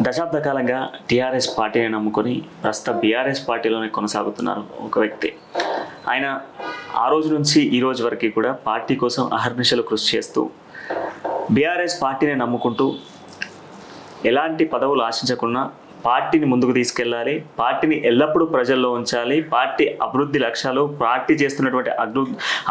దశాబ్ద కాలంగా టీఆర్ఎస్ పార్టీని నమ్ముకొని ప్రస్తుతం బీఆర్ఎస్ పార్టీలోనే కొనసాగుతున్నారు ఒక వ్యక్తి. ఆయన ఆ రోజు నుంచి ఈ రోజు వరకు కూడా పార్టీ కోసం అహర్నిశలు కృషి చేస్తూ బీఆర్ఎస్ పార్టీని నమ్ముకుంటూ ఎలాంటి పదవులు ఆశించకుండా పార్టీని ముందుకు తీసుకెళ్ళాలి, పార్టీని ఎల్లప్పుడూ ప్రజల్లో ఉంచాలి, పార్టీ అభివృద్ధి లక్ష్యాలు, పార్టీ చేస్తున్నటువంటి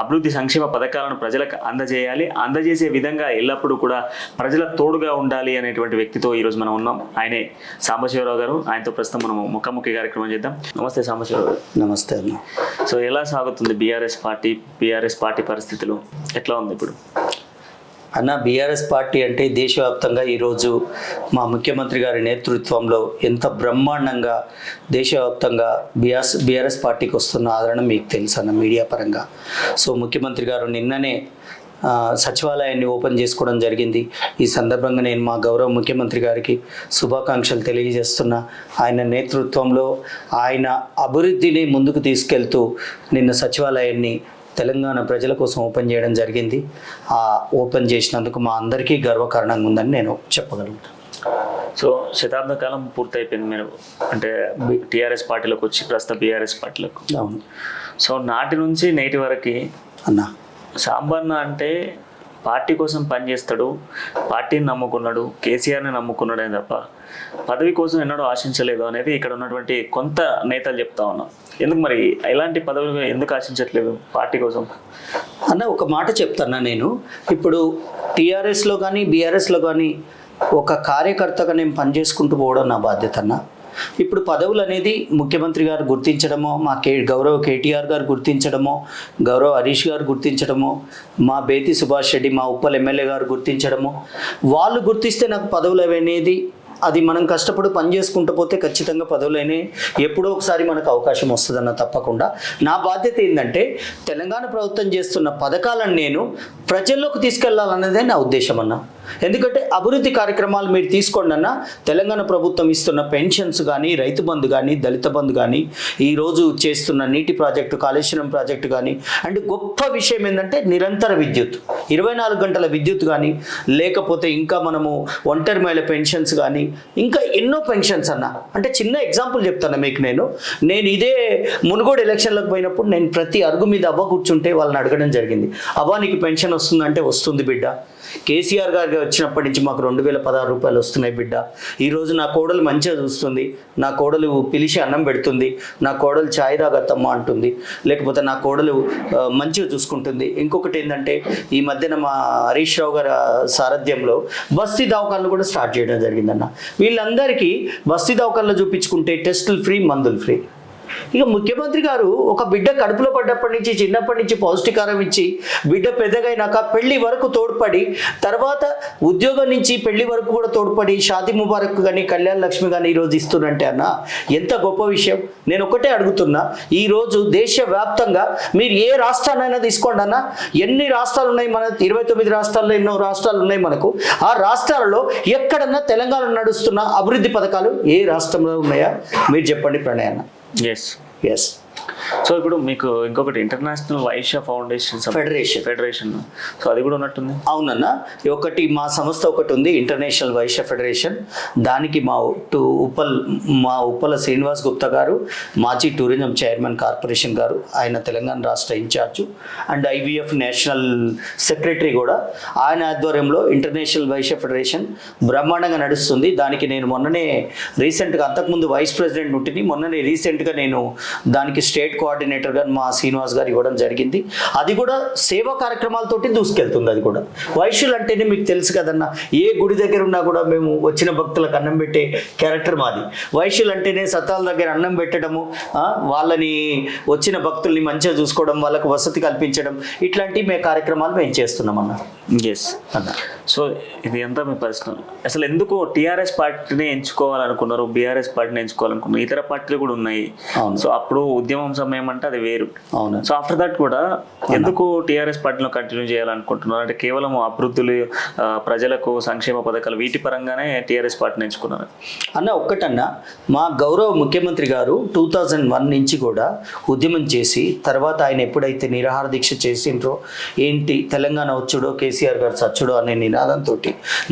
అభివృద్ధి సంక్షేమ పథకాలను ప్రజలకు అందజేయాలి, అందజేసే విధంగా ఎల్లప్పుడూ కూడా ప్రజల తోడుగా ఉండాలి అనేటువంటి వ్యక్తితో ఈరోజు మనం ఉన్నాం. ఆయనే సాంబశివరావు గారు. ఆయనతో ప్రస్తుతం మనం ముఖాముఖి కార్యక్రమం చేద్దాం. నమస్తే సాంబశివరావు గారు. నమస్తే అన్న. సో ఎలా సాగుతుంది బీఆర్ఎస్ పార్టీ పరిస్థితులు ఎట్లా ఉంది ఇప్పుడు? అన్న, బీఆర్ఎస్ పార్టీ అంటే దేశవ్యాప్తంగా ఈరోజు మా ముఖ్యమంత్రి గారి నేతృత్వంలో ఎంత బ్రహ్మాండంగా దేశవ్యాప్తంగా బీఆర్ఎస్ పార్టీకి వస్తున్న ఆదరణ మీకు తెలుసు అన్న, మీడియా పరంగా. సో ముఖ్యమంత్రి గారు నిన్ననే సచివాలయాన్ని ఓపెన్ చేసుకోవడం జరిగింది. ఈ సందర్భంగా నేను మా గౌరవ ముఖ్యమంత్రి గారికి శుభాకాంక్షలు తెలియజేస్తున్నా. ఆయన నేతృత్వంలో ఆయన అభివృద్ధిని ముందుకు తీసుకెళ్తూ నిన్న సచివాలయాన్ని తెలంగాణ ప్రజల కోసం ఓపెన్ చేయడం జరిగింది. ఆ ఓపెన్ చేసినందుకు మా అందరికీ గర్వకారణంగా ఉందని నేను చెప్పగలుగుతాను. సో శతాబ్ద కాలం పూర్తయిపోయింది మీరు అంటే టీఆర్ఎస్ పార్టీలోకి వచ్చి ప్రస్తుతం బీఆర్ఎస్ పార్టీలోకి. అవును. సో నాటి నుంచి నేటి వరకు అన్నా, సాంబన్న అంటే పార్టీ కోసం పనిచేస్తాడు, పార్టీని నమ్ముకున్నాడు, కేసీఆర్ని నమ్ముకున్నాడే తప్ప పదవి కోసం ఎన్నడూ ఆశించలేదు అనేది ఇక్కడ ఉన్నటువంటి కొంత నేతలు చెప్తా ఉన్నాం. ఎందుకు మరి ఎలాంటి పదవులు ఎందుకు ఆశించట్లేదు పార్టీ కోసం? అన్న, ఒక మాట చెప్తాను. నేను ఇప్పుడు టీఆర్ఎస్లో కానీ బీఆర్ఎస్లో కానీ ఒక కార్యకర్తగా నేను పనిచేసుకుంటూ పోవడం నా బాధ్యత అన్న. ఇప్పుడు పదవులు అనేది ముఖ్యమంత్రి గారు గుర్తించడమో, మా గౌరవ కేటీఆర్ గారు గుర్తించడమో, గౌరవ హరీష్ గారు గుర్తించడమో, మా బేతి సుభాష్ రెడ్డి మా ఉప్పల్ ఎమ్మెల్యే గారు గుర్తించడమో, వాళ్ళు గుర్తిస్తే నాకు పదవులు అనేది అది మనం కష్టపడి పని చేసుకుంటూ పోతే ఖచ్చితంగా పదవులైనా ఎప్పుడో ఒకసారి మనకు అవకాశం వస్తుందన్న. తప్పకుండా నా బాధ్యత ఏంటంటే తెలంగాణ ప్రభుత్వం చేస్తున్న పథకాలను నేను ప్రజల్లోకి తీసుకెళ్లాలన్నదే నా ఉద్దేశం అన్న. ఎందుకంటే అభివృద్ధి కార్యక్రమాలు మీరు తీసుకోండి అన్న. తెలంగాణ ప్రభుత్వం ఇస్తున్న పెన్షన్స్ కానీ, రైతు బంధు కానీ, దళిత బంధు కానీ, ఈరోజు చేస్తున్న నీటి ప్రాజెక్టు, కాళేశ్వరం ప్రాజెక్టు కానీ, అండ్ గొప్ప విషయం ఏంటంటే నిరంతర విద్యుత్, 24 గంటల విద్యుత్ కానీ, లేకపోతే ఇంకా మనము ఒంటరి మహిళ పెన్షన్స్ కానీ, ఇంకా ఎన్నో పెన్షన్స్ అన్న. అంటే చిన్న ఎగ్జాంపుల్ చెప్తాను మీకు. నేను ఇదే మునుగోడు ఎలక్షన్లకు పోయినప్పుడు నేను ప్రతి అరుగు మీద అవ్వ కూర్చుంటే వాళ్ళని అడగడం జరిగింది, అవ్వ నీకు పెన్షన్ వస్తుందంటే వస్తుంది బిడ్డ. కేసీఆర్ గారికి వచ్చినప్పటి నుంచి మాకు 2016 రూపాయలు వస్తున్నాయి బిడ్డ. ఈరోజు నా కోడలు మంచిగా చూస్తుంది, నా కోడలు పిలిచి అన్నం పెడుతుంది, నా కోడలు ఛాయ్ తాగత్తమ్మ అంటుంది, లేకపోతే నా కోడలు మంచిగా చూసుకుంటుంది. ఇంకొకటి ఏంటంటే ఈ మధ్యన మా హరీష్ రావు గారి సారథ్యంలో బస్తీ దవాఖానలు కూడా స్టార్ట్ చేయడం జరిగిందన్న. వీళ్ళందరికీ బస్తీ దవాఖానలో చూపించుకుంటే టెస్టులు ఫ్రీ, మందులు ఫ్రీ. ఇక ముఖ్యమంత్రి గారు ఒక బిడ్డ కడుపులో పడ్డప్పటి నుంచి, చిన్నప్పటి నుంచి పౌష్టికారం ఇచ్చి, బిడ్డ పెద్దగైనాక పెళ్లి వరకు తోడ్పడి, తర్వాత ఉద్యోగం నుంచి పెళ్లి వరకు కూడా తోడ్పడి, షాదీ ముబారక్ కానీ, కళ్యాణ లక్ష్మి కానీ ఈరోజు ఇస్తున్నంటే అన్న ఎంత గొప్ప విషయం. నేను ఒకటే అడుగుతున్నా, ఈరోజు దేశవ్యాప్తంగా మీరు ఏ రాష్ట్రాన్నైనా తీసుకోండి అన్న. ఎన్ని రాష్ట్రాలు ఉన్నాయి? మన 29 రాష్ట్రాల్లో ఎన్నో రాష్ట్రాలు ఉన్నాయి మనకు. ఆ రాష్ట్రాలలో ఎక్కడన్నా తెలంగాణ నడుస్తున్న అభివృద్ధి పథకాలు ఏ రాష్ట్రంలో ఉన్నాయా మీరు చెప్పండి ప్రణయ్ అన్న. ఎస్. సో ఇప్పుడు మీకు ఇంకొకటి ఇంటర్నేషనల్ వైశ్య ఫెడరేషన్ సో అది కూడా ఉన్నట్టుంది. అవునన్నా, ఒకటి మా సంస్థ ఒకటి ఉంది, ఇంటర్నేషనల్ వైశ్య ఫెడరేషన్. దానికి మా ఉప్పల శ్రీనివాస్ గుప్తా గారు, మాజీ టూరిజం చైర్మన్ కార్పొరేషన్ గారు, ఆయన తెలంగాణ రాష్ట్ర in charge, and IVF national secretary కూడా ఆయన ఆధ్వర్యంలో ఇంటర్నేషనల్ వైశ్య ఫెడరేషన్ బ్రహ్మాండంగా నడుస్తుంది. దానికి నేను మొన్ననే రీసెంట్గా, అంతకుముందు వైస్ ప్రెసిడెంట్ ఉంటుంది, మొన్ననే రీసెంట్గా నేను దానికి స్టేట్ కోఆర్డినేటర్గా మా శ్రీనివాస్ గారు ఇవ్వడం జరిగింది. అది కూడా సేవా కార్యక్రమాలతోటి దూసుకెళ్తుంది. అది కూడా వైశ్యులు అంటేనే మీకు తెలుసు కదన్నా, ఏ గుడి దగ్గర ఉన్నా కూడా మేము వచ్చిన భక్తులకు అన్నం పెట్టే క్యారెక్టర్ మాది. వైశ్యులు అంటేనే సత్రాల దగ్గర అన్నం పెట్టడము, వాళ్ళని వచ్చిన భక్తుల్ని మంచిగా చూసుకోవడం, వాళ్ళకు వసతి కల్పించడం, ఇట్లాంటి కార్యక్రమాలు మేము చేస్తున్నాం అన్న. ఎస్ అన్న. సో ఇది ఎంత మీ పర్సనల్, అసలు ఎందుకు టీఆర్ఎస్ పార్టీని ఎంచుకోవాలనుకున్నారు, బీఆర్ఎస్ పార్టీని ఎంచుకోవాలనుకున్నారు? ఇతర పార్టీలు కూడా ఉన్నాయి. సో అప్పుడు ఉద్యమం సమయం అంటే అది వేరు. అవును. సో ఆఫ్టర్ దట్ కూడా ఎందుకు టీఆర్ఎస్ పార్టీలో కంటిన్యూ చేయాలనుకుంటున్నారు? అంటే కేవలం అభివృద్ధులు, ప్రజలకు సంక్షేమ పథకాలు, వీటి పరంగానే టీఆర్ఎస్ పార్టీని ఎంచుకున్నారు అన్న? ఒక్కటన్నా, మా గౌరవ ముఖ్యమంత్రి గారు 2001 నుంచి కూడా ఉద్యమం చేసి, తర్వాత ఆయన ఎప్పుడైతే నిరాహార దీక్ష చేసిండ్రో, ఏంటి తెలంగాణ వచ్చుడో కేసీఆర్ గారు చచ్చుడో అనే నినాదంతో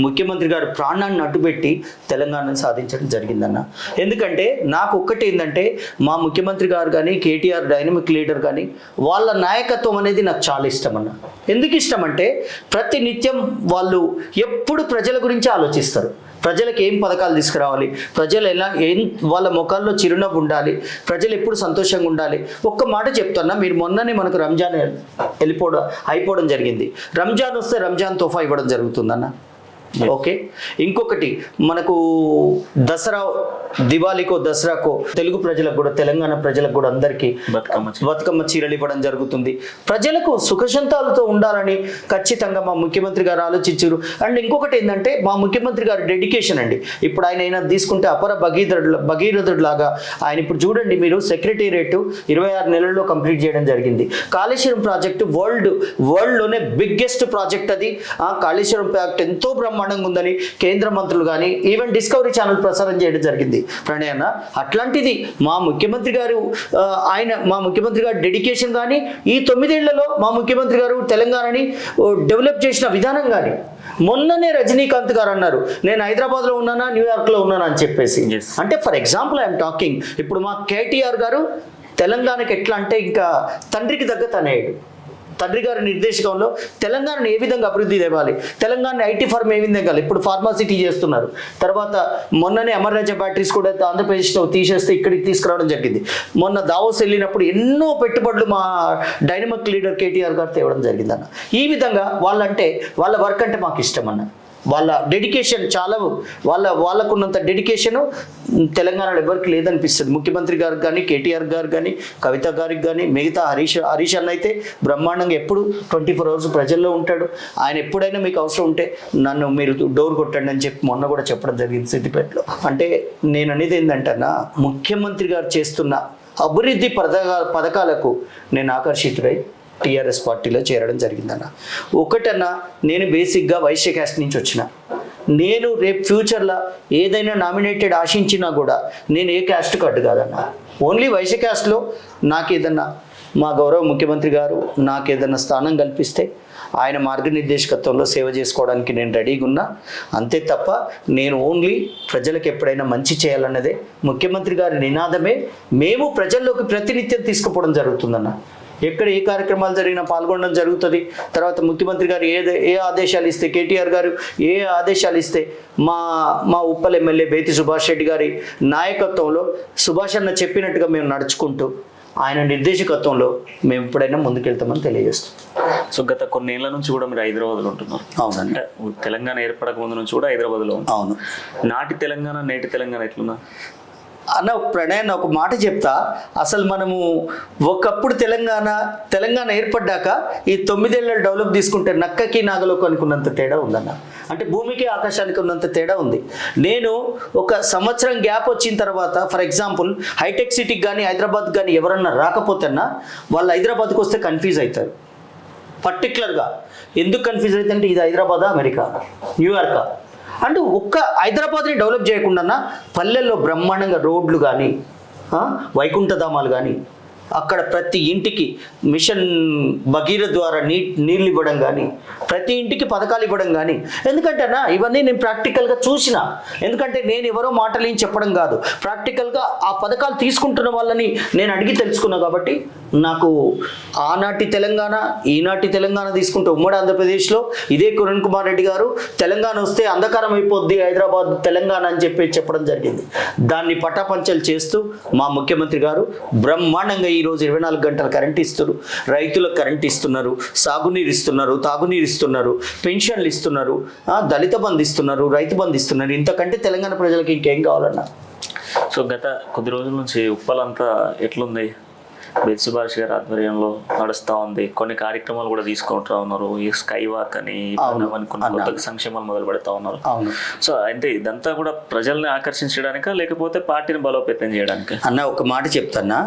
ముఖ్యమంత్రి గారు ప్రాణాన్ని అడ్డుపెట్టి తెలంగాణను సాధించడం జరిగిందన్న. ఎందుకంటే నాకు ఒక్కటి ఏంటంటే మా ముఖ్యమంత్రి గారు కానీ కేటీఆర్ డైనమిక్ లీడర్ కానీ వాళ్ళ నాయకత్వం అనేది నాకు చాలా ఇష్టం అన్న. ఎందుకు ఇష్టం అంటే ప్రతి నిత్యం వాళ్ళు ఎప్పుడు ప్రజల గురించి ఆలోచిస్తారు. ప్రజలకు ఏం పథకాలు తీసుకురావాలి, ప్రజలు వాళ్ళ ముఖాల్లో చిరునవ్వు ఉండాలి, ప్రజలు ఎప్పుడు సంతోషంగా ఉండాలి. ఒక్క మాట చెప్తున్నా, మీరు మొన్ననే మనకు రంజాన్ అయిపోవడం జరిగింది. రంజాన్ వస్తే రంజాన్ తోఫా ఇవ్వడం జరుగుతుందన్న. ఓకే, ఇంకొకటి మనకు దసరా, దివాళీకో దసరాకో తెలుగు ప్రజలకు కూడా తెలంగాణ ప్రజలకు కూడా అందరికీ బతుకమ్మ చీరలు ఇవ్వడం జరుగుతుంది. ప్రజలకు సుఖశాంతాలతో ఉండాలని ఖచ్చితంగా మా ముఖ్యమంత్రి గారు ఆలోచించారు. అండ్ ఇంకొకటి ఏంటంటే మా ముఖ్యమంత్రి గారు డెడికేషన్ అండి. ఇప్పుడు ఆయన తీసుకుంటే అపర భగీరథుడు లాగా ఆయన ఇప్పుడు చూడండి, మీరు సెక్రటేరియట్ 26 నెలల్లో కంప్లీట్ చేయడం జరిగింది. కాళేశ్వరం ప్రాజెక్టు వరల్డ్లోనే బిగ్గెస్ట్ ప్రాజెక్ట్ అది. ఆ కాళేశ్వరం ప్రాజెక్ట్ ఎంతో బ్రహ్మాండంగా ఉందని కేంద్ర మంత్రులు కానీ ఈవెన్ డిస్కవరీ ఛానల్ ప్రసారం చేయడం జరిగింది ప్రణయ్ అన్న. అట్లాంటిది మా ముఖ్యమంత్రి గారు డెడికేషన్ కానీ ఈ 9 ఏళ్లలో మా ముఖ్యమంత్రి గారు తెలంగాణని డెవలప్ చేసిన విధానం కానీ, మొన్ననే రజనీకాంత్ గారు అన్నారు నేను హైదరాబాద్లో ఉన్నానా న్యూయార్క్లో ఉన్నానా అని చెప్పేసి. అంటే ఫర్ ఎగ్జాంపుల్ ఐఎమ్ టాకింగ్, ఇప్పుడు మా కేటీఆర్ గారు తెలంగాణకి ఎట్లా అంటే ఇంకా తండ్రికి తగ్గ తనయుడు. తండ్రి గారి నిర్దేశకంలో తెలంగాణను ఏ విధంగా అభివృద్ధి తేవాలి, తెలంగాణ ఐటీ ఫార్మ్ ఏ విధంగా, ఇప్పుడు ఫార్మాసిటీ చేస్తున్నారు. తర్వాత మొన్ననే అమర్ రాజా బ్యాటరీస్ కూడా ఆంధ్రప్రదేశ్లో తీసేస్తే ఇక్కడికి తీసుకురావడం జరిగింది. మొన్న దావోస్ వెళ్ళినప్పుడు ఎన్నో పెట్టుబడులు మా డైనమిక్ లీడర్ కేటీఆర్ గారు తేవడం జరిగిందన్న. ఈ విధంగా వాళ్ళ వర్క్ అంటే మాకు ఇష్టం అన్న. వాళ్ళ డెడికేషన్ చాలా, వాళ్ళకున్నంత డెడికేషను తెలంగాణలో ఎవరికి లేదనిపిస్తుంది. ముఖ్యమంత్రి గారు కానీ, కేటీఆర్ గారు కానీ, కవిత గారికి కానీ, మిగతా హరీష్ అన్న అయితే బ్రహ్మాండంగా ఎప్పుడు 24 అవర్స్ ప్రజల్లో ఉంటాడు. ఆయన ఎప్పుడైనా మీకు అవసరం ఉంటే నన్ను మీరు డోర్ కొట్టండి అని చెప్పి మొన్న కూడా చెప్పడం జరిగింది సిద్దిపేటలో. అంటే నేను అనేది ఏంటంటన్నా, ముఖ్యమంత్రి గారు చేస్తున్న అభివృద్ధి పథకాలకు నేను ఆకర్షితుడై టీఆర్ఎస్ పార్టీలో చేరడం జరిగిందన్న. ఒకటన్నా, నేను బేసిక్గా వైశ్య క్యాస్ట్ నుంచి వచ్చిన. నేను రేపు ఫ్యూచర్లో ఏదైనా నామినేటెడ్ ఆశించినా కూడా నేను ఏ క్యాస్ట్ కార్డు కాదన్న, ఓన్లీ వైశ్య క్యాస్ట్లో నాకేదన్నా మా గౌరవ ముఖ్యమంత్రి గారు నాకేదన్నా స్థానం కల్పిస్తే ఆయన మార్గనిర్దేశకత్వంలో సేవ చేసుకోవడానికి నేను రెడీగా ఉన్నా. అంతే తప్ప నేను ఓన్లీ ప్రజలకు ఎప్పుడైనా మంచి చేయాలన్నదే ముఖ్యమంత్రి గారి నినాదమే మేము ప్రజల్లోకి ప్రతినిత్యం తీసుకుపోవడం జరుగుతుందన్న. ఎక్కడ ఏ కార్యక్రమాలు జరిగినా పాల్గొనడం జరుగుతుంది. తర్వాత ముఖ్యమంత్రి గారు ఏ ఆదేశాలు ఇస్తే, కేటీఆర్ గారు ఏ ఆదేశాలు ఇస్తే మా ఉప్పల్ ఎమ్మెల్యే బేతి సుభాష్ రెడ్డి గారి నాయకత్వంలో సుభాష్ అన్న చెప్పినట్టుగా మేము నడుచుకుంటూ ఆయన నిర్దేశకత్వంలో మేము ఎప్పుడైనా ముందుకెళ్తామని తెలియజేస్తాం. సో గత కొన్నేళ్ల నుంచి కూడా మీరు హైదరాబాద్లో ఉంటున్నారు. అవునండి. తెలంగాణ ఏర్పడక ముందు నుంచి కూడా హైదరాబాద్లో. అవును. నాటి తెలంగాణ నేటి తెలంగాణ ఎట్లున్నా అన్న ప్రణయ్, ఒక మాట చెప్తా. అసలు మనము ఒకప్పుడు తెలంగాణ ఏర్పడ్డాక ఈ 9 ఏళ్ళ డెవలప్ తీసుకుంటే నక్కకి నాగలోకి అనుకున్నంత తేడా ఉందన్న. అంటే భూమికి ఆకాశానికి ఉన్నంత తేడా ఉంది. నేను ఒక సంవత్సరం గ్యాప్ వచ్చిన తర్వాత, ఫర్ ఎగ్జాంపుల్ హైటెక్ సిటీకి కానీ హైదరాబాద్ కానీ ఎవరన్నా రాకపోతేనా వాళ్ళు హైదరాబాద్కి వస్తే కన్ఫ్యూజ్ అవుతారు. పర్టికులర్గా ఎందుకు కన్ఫ్యూజ్ అవుతుందంటే ఇది హైదరాబాదా, అమెరికా, న్యూయార్కా అంటే ఒక్క హైదరాబాద్ని డెవలప్ చేయకుండా పల్లెల్లో బ్రహ్మాండంగా రోడ్లు కానీ, వైకుంఠధామాలు కానీ, అక్కడ ప్రతి ఇంటికి మిషన్ భగీరథ ద్వారా నీళ్ళు ఇవ్వడం కానీ, ప్రతి ఇంటికి పథకాలు ఇవ్వడం కానీ. ఎందుకంటే అన్న ఇవన్నీ నేను ప్రాక్టికల్గా చూసిన. ఎందుకంటే నేను ఎవరో మాటలు ఏం చెప్పడం కాదు, ప్రాక్టికల్గా ఆ పథకాలు తీసుకుంటున్న వాళ్ళని నేను అడిగి తెలుసుకున్నా. కాబట్టి నాకు ఆనాటి తెలంగాణ ఈనాటి తెలంగాణ తీసుకుంటే ఉమ్మడి ఆంధ్రప్రదేశ్లో ఇదే కిరణ్ కుమార్ రెడ్డి గారు తెలంగాణ వస్తే అంధకారం అయిపోద్ది హైదరాబాద్ తెలంగాణ అని చెప్పడం జరిగింది. దాన్ని పటాపంచలు చేస్తూ మా ముఖ్యమంత్రి గారు బ్రహ్మాండంగా ఈరోజు 24 గంటలు కరెంట్ ఇస్తున్నారు, రైతులకు కరెంట్ ఇస్తున్నారు, సాగునీరు ఇస్తున్నారు, తాగునీరు ఇస్తున్నారు, పెన్షన్లు ఇస్తున్నారు, దళిత బంధు ఇస్తున్నారు, రైతు బంధు ఇస్తున్నారు. ఇంతకంటే తెలంగాణ ప్రజలకు ఇంకేం కావాలన్నా. సో గత కొద్ది రోజుల నుంచి ఉప్పలంతా ఎట్లుంది? బేతి సుభాష్ గారి ఆధ్వర్యంలో నడుస్తూ ఉంది. కొన్ని కార్యక్రమాలు కూడా తీసుకుంటా ఉన్నారు. ఈ స్కై వాక్ అని కొత్త సంక్షేమాలు మొదలు పెడతా ఉన్నారు. సో అంటే ఇదంతా కూడా ప్రజల్ని ఆకర్షించడానికా లేకపోతే పార్టీని బలోపేతం చేయడానికి? అన్న ఒక మాట చెప్తానా.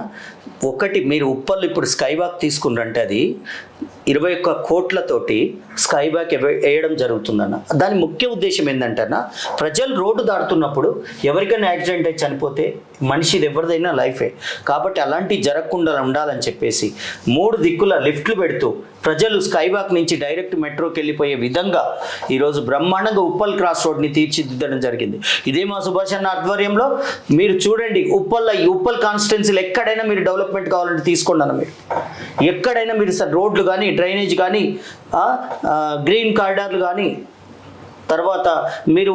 ఒకటి, మీరు ఉప్పల్ ఇప్పుడు స్కై వాక్ తీసుకుంటే అది 21 కోట్లతోటి స్కై వాక్ వేయడం జరుగుతుందన్న. దాని ముఖ్య ఉద్దేశం ఏంటంటేనా, ప్రజలు రోడ్డు దాటుతున్నప్పుడు ఎవరికైనా యాక్సిడెంట్ అయి చనిపోతే మనిషిది ఎవరిదైనా లైఫే. కాబట్టి అలాంటివి జరగకుండా ఉండాలని చెప్పేసి 3 దిక్కుల లిఫ్ట్లు పెడుతూ ప్రజలు స్కైవాక్ నుంచి డైరెక్ట్ మెట్రోకి వెళ్ళిపోయే విధంగా ఈరోజు బ్రహ్మాండంగా ఉప్పల్ క్రాస్ రోడ్ని తీర్చిదిద్దడం జరిగింది. ఇదే మా సుభాష్ అన్న ఆధ్వర్యంలో మీరు చూడండి, ఉప్పల్ కాన్స్టిట్యున్సీలో ఎక్కడైనా మీరు డెవలప్మెంట్ కావాలంటే తీసుకోండి అన్న. మీరు ఎక్కడైనా మీరు రోడ్లు కానీ, డ్రైనేజ్ కానీ, గ్రీన్ కారిడార్లు కానీ, తర్వాత మీరు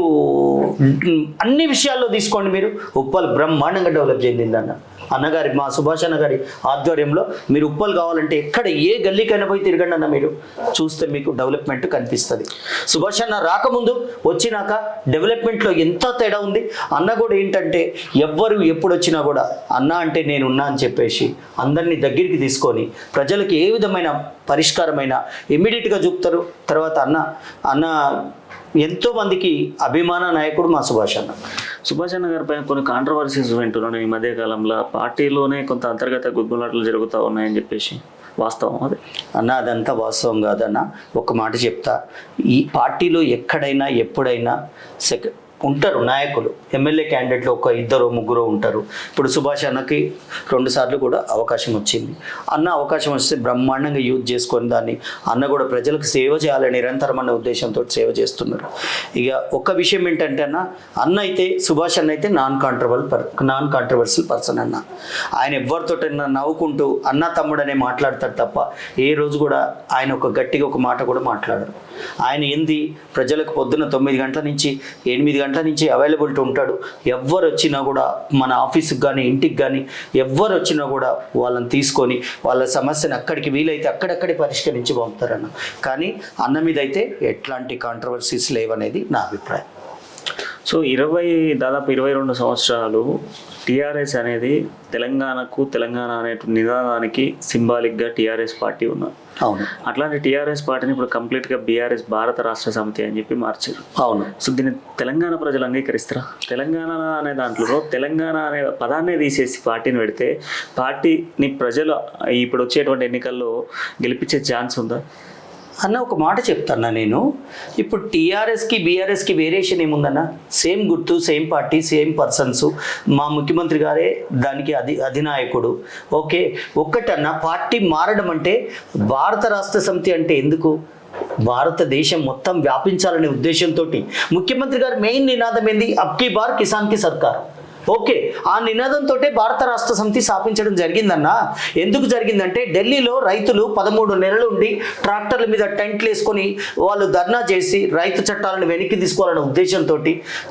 అన్ని విషయాల్లో తీసుకోండి. మీరు ఉప్పల్ బ్రహ్మాండంగా డెవలప్ చెందిందన్న. అన్నగారి మా సుభాష్ అన్న గారి ఆధ్వర్యంలో మీరు ఉప్పల్ కావాలంటే ఎక్కడ ఏ గల్లీకైనా పోయి తిరగండి అన్న, మీరు చూస్తే మీకు డెవలప్మెంట్ కనిపిస్తుంది. సుభాష్ అన్న రాకముందు వచ్చినాక డెవలప్మెంట్లో ఎంత తేడా ఉంది. అన్న కూడా ఏంటంటే ఎవ్వరు ఎప్పుడు వచ్చినా కూడా అన్న అంటే నేనున్నా అని చెప్పేసి అందరినీ దగ్గరికి తీసుకొని ప్రజలకు ఏ విధమైన పరిష్కారమైన ఇమ్మీడియట్గా చూపుతారు. తర్వాత అన్న ఎంతో మందికి అభిమాన నాయకుడు మా సుభాష్ అన్న. సుభాష్ అన్న గారి పైన కొన్ని కాంట్రవర్సీస్ వింటున్నాను ఈ మధ్య కాలంలో. పార్టీలోనే కొంత అంతర్గత గుద్దులాటలు జరుగుతూ ఉన్నాయని చెప్పేసి, వాస్తవం అది? అన్న అదంతా వాస్తవం కాదన్న. ఒక మాట చెప్తా, ఈ పార్టీలో ఎక్కడైనా ఎప్పుడైనా ఉంటారు నాయకులు, ఎమ్మెల్యే క్యాండిడేట్లు 1-2-3 ఉంటారు. ఇప్పుడు సుభాష్ అన్నకి 2 సార్లు కూడా అవకాశం వచ్చింది. అన్న అవకాశం వస్తే బ్రహ్మాండంగా యూజ్ చేసుకొని దాన్ని అన్న కూడా ప్రజలకు సేవ చేయాలని నిరంతరం అన్న ఉద్దేశంతో సేవ చేస్తున్నారు. ఇక ఒక విషయం ఏంటంటే అన్న అయితే సుభాష్ అన్న అయితే నాన్ కాంట్రవర్షియల్ పర్సన్ అన్న. ఆయన ఎవరితోటైనా నవ్వుకుంటూ అన్న తమ్ముడు అనే మాట్లాడతాడు తప్ప ఏ రోజు కూడా ఆయన గట్టిగా ఒక మాట కూడా మాట్లాడరు. ఆయన ఏంది ప్రజలకు పొద్దున్న 9 గంటల నుంచి 8 గంటల నుంచి అవైలబిలిటీ ఉంటాడు. ఎవ్వరు వచ్చినా కూడా మన ఆఫీస్కి కానీ ఇంటికి కానీ ఎవ్వరు వచ్చినా కూడా వాళ్ళని తీసుకొని వాళ్ళ సమస్యను అక్కడికి వీలైతే అక్కడక్కడే పరిష్కరించి పంపుతారన్న. కానీ అన్న మీద అయితే ఎట్లాంటి కాంట్రవర్సీస్ లేవనేది నా అభిప్రాయం. సో దాదాపు 22 సంవత్సరాలు టీఆర్ఎస్ అనేది తెలంగాణ అనే నినాదానికి సింబాలిక్గా టీఆర్ఎస్ పార్టీ ఉన్నారు. అవును. అట్లాంటి టీఆర్ఎస్ పార్టీని ఇప్పుడు కంప్లీట్గా బీఆర్ఎస్ భారత రాష్ట్ర సమితి అని చెప్పి మార్చారు. అవును. సో దీన్ని తెలంగాణ ప్రజలు అంగీకరిస్తారా? తెలంగాణ అనే దాంట్లో తెలంగాణ అనే పదాన్నే తీసేసి పార్టీని పెడితే పార్టీని ప్రజలు ఇప్పుడు వచ్చేటువంటి ఎన్నికల్లో గెలిపించే ఛాన్స్ ఉందా అన్న? ఒక మాట చెప్తాను నేను. ఇప్పుడు టీఆర్ఎస్కి బీఆర్ఎస్కి వేరియేషన్ ఏముందన్న? సేమ్ గుర్తు, సేమ్ పార్టీ, సేమ్ పర్సన్స్. మా ముఖ్యమంత్రి గారే దానికి అధినాయకుడు. ఓకే, ఒక్కటన్నా పార్టీ మారడం అంటే భారత రాష్ట్ర సమితి అంటే ఎందుకు? భారతదేశం మొత్తం వ్యాపించాలనే ఉద్దేశంతో ముఖ్యమంత్రి గారు మెయిన్ నినాదం ఏంది? అబ్కీ బార్ కిసాన్ కి సర్కార్. ఓకే, ఆ నినాదంతో భారత రాష్ట్ర సమితి స్థాపించడం జరిగిందన్న. ఎందుకు జరిగిందంటే ఢిల్లీలో రైతులు 13 నెలలు ఉండి ట్రాక్టర్ల మీద టెంట్లు వేసుకొని వాళ్ళు ధర్నా చేసి రైతు చట్టాలను వెనక్కి తీసుకోవాలనే ఉద్దేశంతో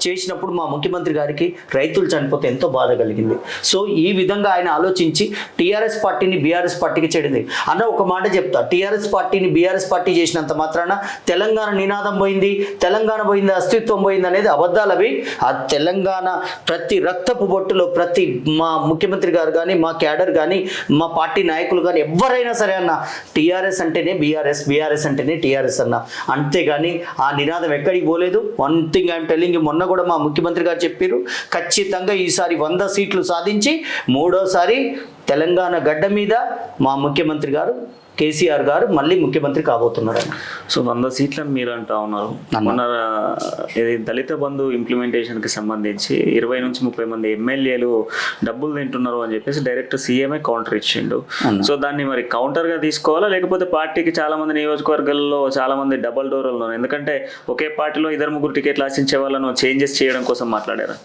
చేసినప్పుడు మా ముఖ్యమంత్రి గారికి రైతులు చనిపోతే ఎంతో బాధ కలిగింది. సో ఈ విధంగా ఆయన ఆలోచించి టీఆర్ఎస్ పార్టీని బీఆర్ఎస్ పార్టీకి చెడింది. అన్న ఒక మాట చెప్తా, టీఆర్ఎస్ పార్టీని బీఆర్ఎస్ పార్టీ చేసినంత మాత్రాన తెలంగాణ నినాదం పోయింది, తెలంగాణ పోయింది, అస్తిత్వం పోయింది అనేది అబద్ధాలవి. ఆ తెలంగాణ ప్రతి రక్తపు బొట్టులో ప్రతి మా ముఖ్యమంత్రి గారు కానీ, మా క్యాడర్ కానీ, మా పార్టీ నాయకులు కానీ ఎవరైనా సరే అన్న టీఆర్ఎస్ అంటేనే బీఆర్ఎస్, బీఆర్ఎస్ అంటేనే టీఆర్ఎస్ అన్న. అంతేగాని ఆ నినాదం ఎక్కడికి పోలేదు. వన్ థింగ్ ఐఎమ్ టెల్లింగ్, మొన్న కూడా మా ముఖ్యమంత్రి గారు చెప్పారు, ఖచ్చితంగా ఈసారి 100 సీట్లు సాధించి 3వసారి తెలంగాణ గడ్డ మీద మా ముఖ్యమంత్రి గారు కేసీఆర్ గారు మళ్ళీ ముఖ్యమంత్రి కాబోతున్నారు. సో 100 సీట్లను మీరు అంటా ఉన్నారు. మన దళిత బంధు ఇంప్లిమెంటేషన్కి సంబంధించి 20 నుంచి 30 మంది ఎమ్మెల్యేలు డబ్బులు తింటున్నారు అని చెప్పేసి డైరెక్ట్ సీఎంఏ కౌంటర్ ఇచ్చిండు. సో దాన్ని మరి కౌంటర్గా తీసుకోవాలా, లేకపోతే పార్టీకి చాలా మంది నియోజకవర్గాల్లో చాలా మంది డబల్ డోర్లు ఉన్నారు, ఎందుకంటే ఒకే పార్టీలో 2-3 టికెట్లు ఆశించే వాళ్ళను చేంజెస్ చేయడం కోసం మాట్లాడారు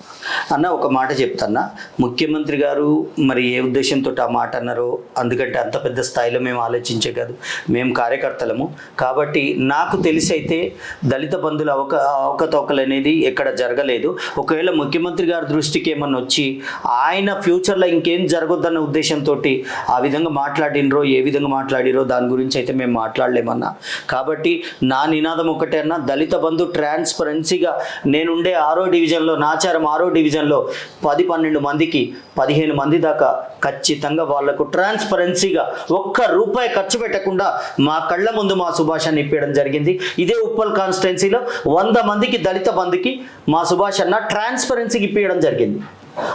అన్న? ఒక మాట చెప్తాన్నా, ముఖ్యమంత్రి గారు మరి ఏ ఉద్దేశంతో ఆ మాట అన్నారో, అందుకంటే అంత పెద్ద స్థాయిలో మేము ఆలోచించాం కాదు, మేము కార్యకర్తలము కాబట్టి నాకు తెలిసి అయితే దళిత బంధుల అవకతవకలు అనేది ఎక్కడ జరగలేదు. ఒకవేళ ముఖ్యమంత్రి గారి దృష్టికి ఏమన్నా వచ్చి ఆయన ఫ్యూచర్లో ఇంకేం జరగొద్దన్న ఉద్దేశంతో ఆ విధంగా మాట్లాడినరో, ఏ విధంగా మాట్లాడిరో దాని గురించి అయితే మేము మాట్లాడలేమన్నా. కాబట్టి నా నినాదం ఒకటే అన్న, దళిత బంధు ట్రాన్స్పరెన్సీగా నేనుండే 6వ డివిజన్లో, నాచారం 6వ డివిజన్లో 10-12 మందికి 15 మంది దాకా ఖచ్చితంగా వాళ్లకు ట్రాన్స్పరెన్సీగా ₹1 ఖర్చు పెట్టకుండా మా కళ్ళ ముందు మా సుభాష్ అన్న ఇప్పడం జరిగింది. ఇదే ఉప్పల్ కాన్స్టిట్యున్సీలో 100 మందికి దళిత బంధుకి మా సుభాష్ అన్న ట్రాన్స్పరెన్సీకి ఇప్పించడం జరిగింది.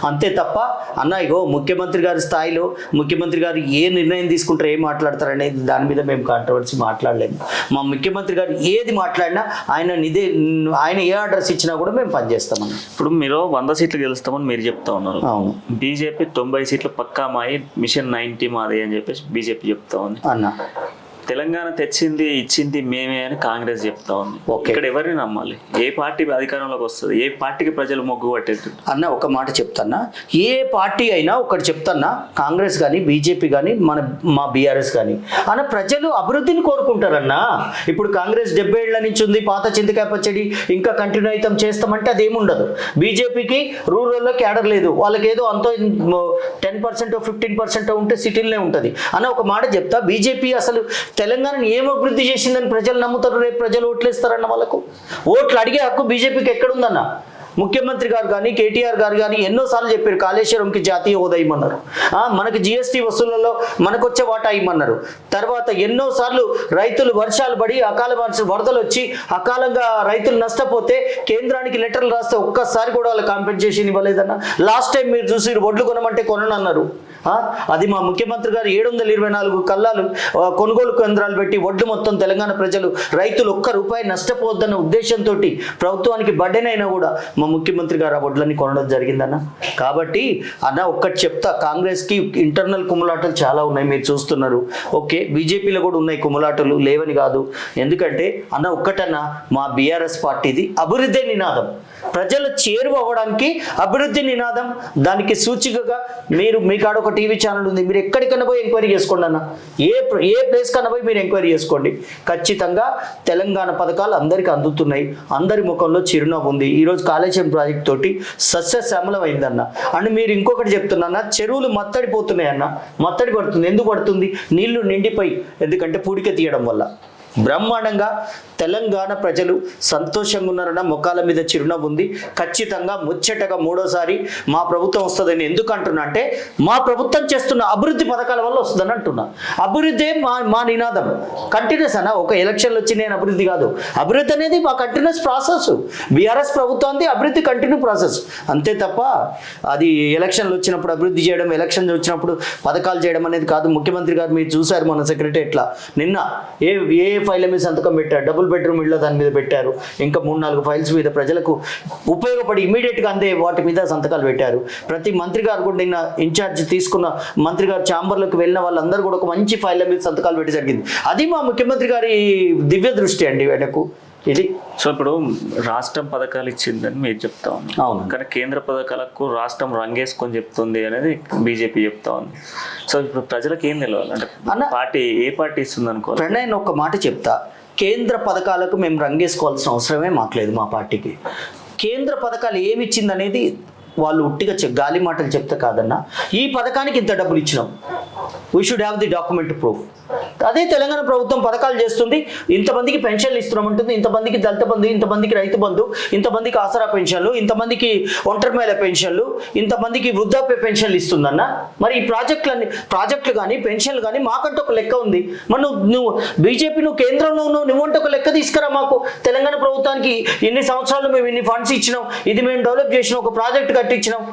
అంతే తప్ప అన్న ఇగో ముఖ్యమంత్రి గారి స్థాయిలో ముఖ్యమంత్రి గారు ఏ నిర్ణయం తీసుకుంటారు ఏం మాట్లాడతారు అనేది దాని మీద మేము కాంట్రవర్సీ మాట్లాడలేము. మా ముఖ్యమంత్రి గారు ఏది మాట్లాడినా ఆయన ఏ అడ్రస్ ఇచ్చినా కూడా మేము పనిచేస్తామన్న. ఇప్పుడు మీరు 100 సీట్లు గెలుస్తామని మీరు చెప్తా ఉన్నారు. అవును. బీజేపీ 90 సీట్లు పక్కా మాయి, మిషన్ 90 మాది అని చెప్పేసి బీజేపీ చెప్తా ఉంది. అన్న తెలంగాణ తెచ్చింది ఇచ్చింది మేమే అని కాంగ్రెస్ చెప్తా ఉంది. ఇక్కడ ఎవరిని నమ్మాలి? ఏ పార్టీ అధికారంలోకి వస్తుంది? ఏ పార్టీకి ప్రజలు మొగ్గు పట్టేట్టు? అన్న ఒక మాట చెప్తాన్నా, ఏ పార్టీ అయినా ఒకటి చెప్తాన్నా, కాంగ్రెస్ కానీ బీజేపీ కానీ మా బీఆర్ఎస్ కానీ అన్న ప్రజలు అభివృద్ధిని కోరుకుంటారన్నా. ఇప్పుడు కాంగ్రెస్ 70 ఏళ్ల నుంచి ఉంది, పాత చింతకాయ పచ్చడి ఇంకా కంటిన్యూ అవుతాం చేస్తామంటే అదేముండదు. బీజేపీకి రూరల్లో క్యాడర్ లేదు, వాళ్ళకి ఏదో అంతో 10% 15% ఉంటే సిటీలోనే ఉంటుంది అన్న. ఒక మాట చెప్తా, బీజేపీ అసలు తెలంగాణను ఏం అభివృద్ధి చేసిందని ప్రజలు నమ్ముతారు? రేపు ప్రజలు ఓట్లేస్తారన్న. వాళ్ళకు ఓట్లు అడిగే హక్కు బీజేపీకి ఎక్కడుందన్న? ముఖ్యమంత్రి గారు కానీ కేటీఆర్ గారు కానీ ఎన్నోసార్లు చెప్పారు కాళేశ్వరంకి జాతీయ హోదా ఇమ్మన్నారు, మనకి జిఎస్టీ వసూళ్లలో మనకొచ్చే వాటా ఇమ్మన్నారు. తర్వాత ఎన్నోసార్లు రైతులు వర్షాలు పడి అకాల వరదలు వచ్చి అకాలంగా రైతులు నష్టపోతే కేంద్రానికి లెటర్లు రాస్తే ఒక్కసారి కూడా వాళ్ళ కాంపెన్సేషన్ ఇవ్వలేదన్న. లాస్ట్ టైం మీరు చూసి వడ్లు కొనమంటే కొననన్నారు. అది మా ముఖ్యమంత్రి గారు 724 కల్లాలు కొనుగోలు కేంద్రాలు పెట్టి వడ్లు మొత్తం తెలంగాణ ప్రజలు రైతులు ₹1 నష్టపోవద్దన్న ఉద్దేశంతో ప్రభుత్వానికి బర్డెన్ అయినా కూడా మా ముఖ్యమంత్రి గారు ఆ వడ్లని కొనడం జరిగిందన్న. కాబట్టి అన్న ఒక్కటి చెప్తా, కాంగ్రెస్కి ఇంటర్నల్ కుమ్ములాటలు చాలా ఉన్నాయి, మీరు చూస్తున్నారు. ఓకే, బీజేపీలో కూడా ఉన్నాయి కుమ్ములాటలు, లేవని కాదు. ఎందుకంటే అన్న ఒక్కటన్నా, మా బీఆర్ఎస్ పార్టీది అభివృద్ధి నినాదం, ప్రజల చేరువ అవ్వడానికి అభివృద్ధి నినాదం. దానికి సూచికగా మీ కాడ ఒక టీవీ ఛానల్ ఉంది, మీరు ఎక్కడికన్నా పోయి ఎంక్వైరీ చేసుకోండి అన్న. ఏ ప్లేస్ కన్నా పోయి మీరు ఎంక్వైరీ చేసుకోండి. ఖచ్చితంగా తెలంగాణ పథకాలు అందరికీ అందుతున్నాయి, అందరి ముఖంలో చిరునవ్వు ఉంది. ఈరోజు కాళేశ్వరం ప్రాజెక్ట్ తోటి సస్యశ్యామలం అయిందన్న. అండ్ మీరు ఇంకొకటి చెప్తున్నా, చెరువులు మత్తడి పోతున్నాయన్న. మత్తడి పడుతుంది, ఎందుకు పడుతుంది? నీళ్లు నిండిపోయి, ఎందుకంటే పూడిక తీయడం వల్ల. బ్రహ్మాండంగా తెలంగాణ ప్రజలు సంతోషంగా ఉన్నారన్న, ముఖాల మీద చిరునవ్వు ఉంది. ఖచ్చితంగా ముచ్చటగా మూడోసారి మా ప్రభుత్వం వస్తుందని ఎందుకు అంటున్నా అంటే, మా ప్రభుత్వం చేస్తున్న అభివృద్ధి పథకాల వల్ల వస్తుందని అంటున్నా. అభివృద్ధి మా నినాదం. కంటిన్యూస్ అన్న, ఒక ఎలక్షన్లు వచ్చి నేను అభివృద్ధి కాదు, అభివృద్ధి అనేది మా కంటిన్యూస్ ప్రాసెస్. బీఆర్ఎస్ ప్రభుత్వానికి అభివృద్ధి కంటిన్యూ ప్రాసెస్, అంతే తప్ప అది ఎలక్షన్లు వచ్చినప్పుడు అభివృద్ధి చేయడం, ఎలక్షన్లు వచ్చినప్పుడు పథకాలు చేయడం అనేది కాదు. ముఖ్యమంత్రి గారు మీరు చూశారు మన సెక్రటరియట్లా నిన్న ఏ ఫైల్ మీద సంతకం పెట్టారు, డబుల్ బెడ్రూమ్ ఇళ్ళ దాని మీద పెట్టారు, ఇంకా 3-4 ఫైల్స్ మీద ప్రజలకు ఉపయోగపడి ఇమీడియట్గా అందే వాటి మీద సంతకాలు పెట్టారు. ప్రతి మంత్రి గారు కూడా నిన్న ఇన్ఛార్జ్ తీసుకున్న మంత్రి గారు ఛాంబర్లోకి వెళ్ళిన వాళ్ళందరూ కూడా ఒక మంచి ఫైళ్ళ మీద సంతకాలు పెట్టి జరిగింది. అది మా ముఖ్యమంత్రి గారి దివ్య దృష్టి అండి వెనక్కు ఇది. సో ఇప్పుడు రాష్ట్రం పథకాలు ఇచ్చిందని మీరు చెప్తా ఉన్నారు. అవును. కానీ కేంద్ర పథకాలకు రాష్ట్రం రంగేసుకొని చెప్తుంది అనేది బీజేపీ చెప్తా ఉంది. సో ఇప్పుడు ప్రజలకు ఏం తెలియాలి అంటే పార్టీ ఏ పార్టీ ఇస్తుంది అనుకోవాలి? నేను ఒక మాట చెప్తా, కేంద్ర పథకాలకు మేము రంగేసుకోవాల్సిన అవసరమే మాకు లేదు. మా పార్టీకి కేంద్ర పథకాలు ఏమి ఇచ్చింది అనేది వాళ్ళు ఉట్టిగా గాలి మాటలు చెప్తే కాదన్నా. ఈ పథకానికి ఇంత డబ్బులు ఇచ్చినాం, we should have the document proof. అదే తెలంగాణ ప్రభుత్వం పథకాలు చేస్తుంది, ఇంతమందికి పెన్షన్లు ఇస్తున్నామంటుంది, ఇంతమందికి దళిత బంధు, ఇంతమందికి రైతు బంధు, ఇంతమందికి ఆసరా పెన్షన్లు, ఇంతమందికి ఒంటరి మహిళ పెన్షన్లు, ఇంతమందికి వృద్ధాప్య పెన్షన్లు ఇస్తుందన్న. మరి ఈ ప్రాజెక్టులు కానీ పెన్షన్లు కానీ మాకంటూ ఒక లెక్క ఉంది. మరి నువ్వు బీజేపీ నువ్వు కేంద్రంలో ఉన్నావు, నువ్వంటే ఒక లెక్క తీసుకురా. మాకు తెలంగాణ ప్రభుత్వానికి ఇన్ని సంవత్సరాలు మేము ఇన్ని ఫండ్స్ ఇచ్చినాం, ఇది మేము డెవలప్ చేసినాం, ఒక ప్రాజెక్ట్ కట్టించినాం.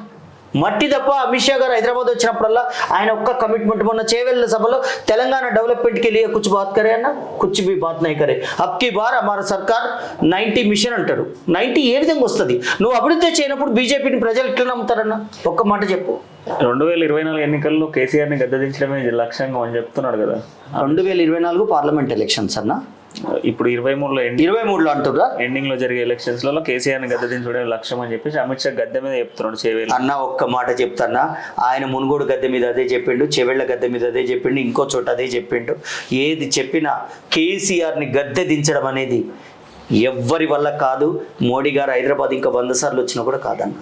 మట్టి తప్ప అమిత్ షా గారు హైదరాబాద్ వచ్చినప్పుడల్లా ఆయన ఒక్క కమిట్మెంట్, మొన్న చేవెళ్ళ సభలో తెలంగాణ డెవలప్మెంట్కి लिए कुछ बात करे అన్న, कुछ भी बात नहीं करे, अब की बार हमारा सरकार 90 మిషన్ అంటాడు. 90 ఏ విధంగా వస్తుంది? నువ్వు అభివృద్ధి చేయనప్పుడు బీజేపీని ప్రజలు ఎట్లా నమ్ముతారన్న? ఒక్క మాట చెప్పు. 2024 ఎన్నికల్లో కేసీఆర్ని గద్దెదించడమే లక్ష్యంగా అని చెప్తున్నాడు కదా. 2024 పార్లమెంట్ ఎలక్షన్స్ అన్న. ఇప్పుడు 23లో అంటున్నా, ఎండింగ్ లో జరిగే ఎలక్షన్స్ లలో కేసీఆర్ని గద్దెదించడం లక్ష్యం అని చెప్పేసి అమిత్ షా గద్దె మీద చెప్తున్నాడు. చేవేళ్ళ అన్న ఒక్క మాట చెప్తాన్నా, ఆయన మునుగోడు గద్దె మీద అదే చెప్పిండు, చెవెళ్ళ గద్దె మీద అదే చెప్పిండు, ఇంకో చోట అదే చెప్పిండు. ఏది చెప్పినా కేసీఆర్ని గద్దె దించడం అనేది ఎవ్వరి వల్ల కాదు. మోడీ గారు హైదరాబాద్ ఇంకా 100 సార్లు వచ్చినా కూడా కాదన్న.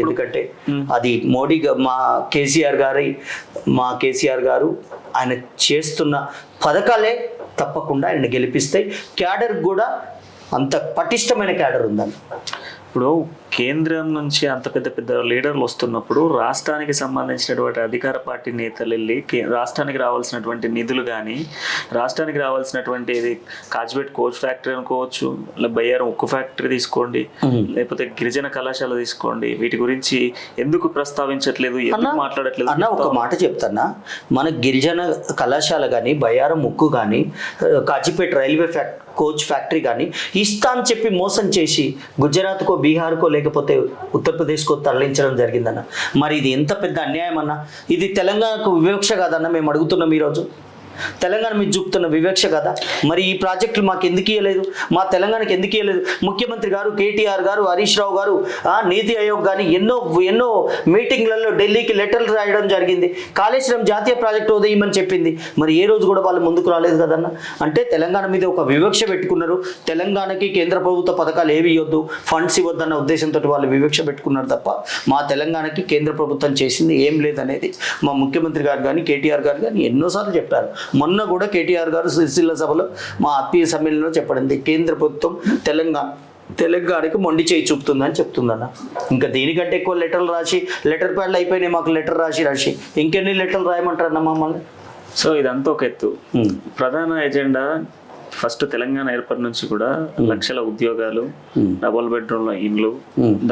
ఎందుకంటే అది మోడీ మా కేసీఆర్ గారు ఆయన చేస్తున్న పథకాలే తప్పకుండా ఆయన గెలిపిస్తాయి. క్యాడర్ కూడా అంత పటిష్టమైన క్యాడర్ ఉందని. ఇప్పుడు కేంద్రం నుంచి అంత పెద్ద పెద్ద లీడర్లు వస్తున్నప్పుడు రాష్ట్రానికి సంబంధించినటువంటి అధికార పార్టీ నేతలు వెళ్ళి రాష్ట్రానికి రావాల్సినటువంటి నిధులు కానీ రాష్ట్రానికి రావాల్సినటువంటి కాజ్పేట్ కోచ్ ఫ్యాక్టరీ అనుకోవచ్చు, బయ్యారం ఉక్కు ఫ్యాక్టరీ తీసుకోండి, లేకపోతే గిరిజన కళాశాల తీసుకోండి, వీటి గురించి ఎందుకు ప్రస్తావించట్లేదు, ఎందుకు మాట్లాడట్లేదు? అన్న ఒక మాట చెప్తానా, మన గిరిజన కళాశాల కానీ బయ్యారం ఉక్కు కానీ కాజీపేట్ రైల్వే కోచ్ ఫ్యాక్టరీ కానీ ఇస్తా అని చెప్పి మోసం చేసి గుజరాత్కో బీహార్కో లేకపోతే ఉత్తరప్రదేశ్కో తరలించడం జరిగిందన్న. మరి ఇది ఎంత పెద్ద అన్యాయం అన్న. ఇది తెలంగాణకు వివక్ష కాదన్న మేము అడుగుతున్నాం. ఈరోజు తెలంగాణ మీద చూపుతున్న వివక్ష కదా. మరి ఈ ప్రాజెక్టులు మాకు ఎందుకు ఇవ్వలేదు, మా తెలంగాణకి ఎందుకు ఇవ్వలేదు? ముఖ్యమంత్రి గారు కేటీఆర్ గారు హరీష్ రావు గారు నీతి ఆయోగ్ కానీ ఎన్నో మీటింగ్లలో ఢిల్లీకి లెటర్లు రాయడం జరిగింది. కాళేశ్వరం జాతీయ ప్రాజెక్టు ఉదయమని చెప్పింది. మరి ఏ రోజు కూడా వాళ్ళు ముందుకు రాలేదు కదన్న. అంటే తెలంగాణ మీద ఒక వివక్ష పెట్టుకున్నారు. తెలంగాణకి కేంద్ర ప్రభుత్వ పథకాలు ఏవి ఇవ్వద్దు, ఫండ్స్ ఇవ్వద్దన్న ఉద్దేశంతో వాళ్ళు వివక్ష పెట్టుకున్నారు తప్ప మా తెలంగాణకి కేంద్ర ప్రభుత్వం చేసింది ఏం లేదనేది మా ముఖ్యమంత్రి గారు కానీ కేటీఆర్ గారు కానీ ఎన్నోసార్లు చెప్పారు. మొన్న కూడా కేటీఆర్ గారు సిరిసిల్ల సభలో మా ఆత్మీయ సమ్మేళనంలో చెప్పడింది, కేంద్ర ప్రభుత్వం తెలంగాణకి మొండి చేయి చూపుతుందని చెప్తుందన్న. ఇంకా దీనికంటే ఎక్కువ లెటర్లు రాసి లెటర్ ప్యాడ్లు అయిపోయినాయి. మాకు లెటర్ రాసి ఇంకెన్ని లెటర్లు రాయమంటారన్న మమ్మల్ని? సో ఇదంతా ఒక ఎత్తు. ప్రధాన ఎజెండా ఫస్ట్ తెలంగాణ ఏర్పడి నుంచి కూడా లక్షల ఉద్యోగాలు, డబుల్ బెడ్రూమ్ల ఇండ్లు,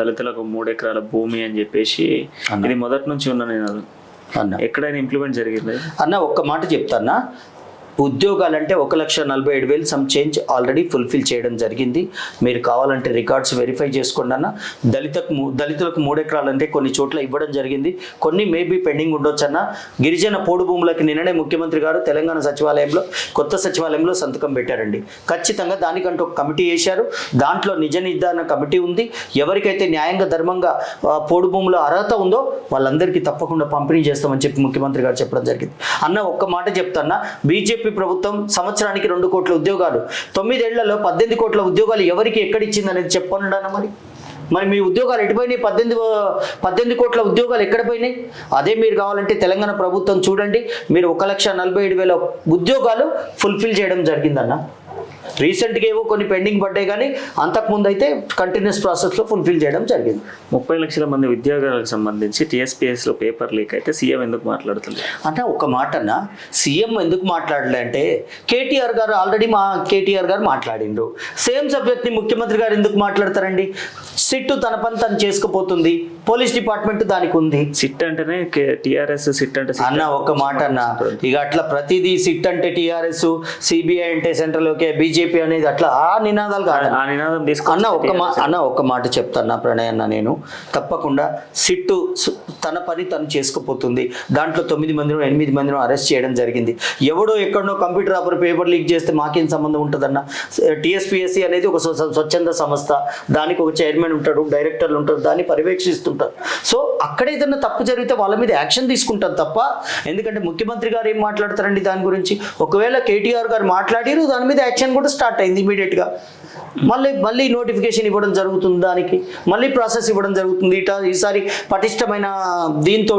దళితులకు 3 ఎకరాల భూమి అని చెప్పేసి ఇది మొదటి నుంచి ఉన్న నేను అన్న ఎక్కడైనా ఇంప్లిమెంట్ జరిగింది అన్న? ఒక్క మాట చెప్తాన్నా, ఉద్యోగాలంటే 1,47,000 సమ్ చేంజ్ ఆల్రెడీ ఫుల్ఫిల్ చేయడం జరిగింది. మీరు కావాలంటే రికార్డ్స్ వెరిఫై చేసుకోండి అన్న. దళితులకు 3 ఎకరాలంటే కొన్ని చోట్ల ఇవ్వడం జరిగింది, కొన్ని మేబీ పెండింగ్ ఉండొచ్చు అన్న. గిరిజన పోడు భూములకి నిన్ననే ముఖ్యమంత్రి గారు తెలంగాణ కొత్త సచివాలయంలో సంతకం పెట్టారండి. ఖచ్చితంగా దానికంటూ ఒక కమిటీ వేశారు. దాంట్లో నిజ నిర్ధారణ కమిటీ ఉంది. ఎవరికైతే న్యాయంగా ధర్మంగా పోడు భూముల అర్హత ఉందో వాళ్ళందరికీ తప్పకుండా పంపిణీ చేస్తామని చెప్పి ముఖ్యమంత్రి గారు చెప్పడం జరిగింది. అన్న ఒక్క మాట చెప్తాన్నా, బీజేపీ ప్రభుత్వం సంవత్సరానికి 2 కోట్ల ఉద్యోగాలు, 9 ఏళ్లలో 18 కోట్ల ఉద్యోగాలు ఎవరికి ఎక్కడిచ్చింది అనేది చెప్పనుండన్న. మరి మీ ఉద్యోగాలు ఎటుపోయినాయి? 18 కోట్ల ఉద్యోగాలు ఎక్కడ పోయినాయి? అదే మీరు కావాలంటే తెలంగాణ ప్రభుత్వం చూడండి, మీరు 1,47,000 ఉద్యోగాలు ఫుల్ఫిల్ చేయడం జరిగిందన్న. రీసెంట్గా ఏవో కొన్ని పెండింగ్ పడ్డాయి, కానీ అంతకుముందు అయితే కంటిన్యూస్ ప్రాసెస్లో ఫుల్ఫిల్ చేయడం జరిగింది. 30 లక్షల మంది ఉద్యోగాలకు సంబంధించి టీఎస్పీఎస్లో పేపర్ లీక్ అయితే సీఎం ఎందుకు మాట్లాడుతుంది అంటే ఒక మాట అన్న, సీఎం ఎందుకు మాట్లాడలే అంటే కేటీఆర్ గారు ఆల్రెడీ మాట్లాడిండ్రు. సేమ్ సబ్జెక్ట్ని ముఖ్యమంత్రి గారు ఎందుకు మాట్లాడతారండి? సిట్టు తన పని తను చేసుకుపోతుంది, పోలీస్ డిపార్ట్మెంట్ దానికి ఉంది. సిట్ అంటేనే టీఆర్ఎస్, సిట్ అంటే అన్న ఒక మాట అన్న, ఇక అట్లా ప్రతిదీ సిట్ అంటే టీఆర్ఎస్, సిబిఐ అంటే సెంట్రల్, ఓకే బీజేపీ అనేది అట్లా ఆ నినాదాలు కాదు అన్న. ఒక్క మాట చెప్తాను ప్రణయ్ అన్న, నేను తప్పకుండా సిట్టు తన పని తను చేసుకుపోతుంది. దాంట్లో 9 మందినో 8 మందినో అరెస్ట్ చేయడం జరిగింది. ఎవడో ఎక్కడనో కంప్యూటర్ ఆపర్ పేపర్ లీక్ చేస్తే మాకేం సంబంధం ఉంటుందన్న? టీఎస్పీఎస్సీ అనేది ఒక స్వచ్ఛంద సంస్థ, దానికి ఒక చైర్మన్ ఉంటాడు, డైరెక్టర్లు ఉంటారు, దాన్ని పర్యవేక్షిస్తుంటారు. సో అక్కడ ఏదైనా తప్పు జరిగితే వాళ్ళ మీద యాక్షన్ తీసుకుంటారు తప్ప, ఎందుకంటే ముఖ్యమంత్రి గారు ఏం మాట్లాడతారండి దాని గురించి? ఒకవేళ కేటీఆర్ గారు మాట్లాడారు, దాని మీద యాక్షన్ కూడా స్టార్ట్ అయింది ఇమీడియట్గా. మళ్ళీ నోటిఫికేషన్ ఇవ్వడం జరుగుతుంది, దానికి మళ్ళీ ప్రాసెస్ ఇవ్వడం జరుగుతుంది. ఈసారి పటిష్టమైన దీంతో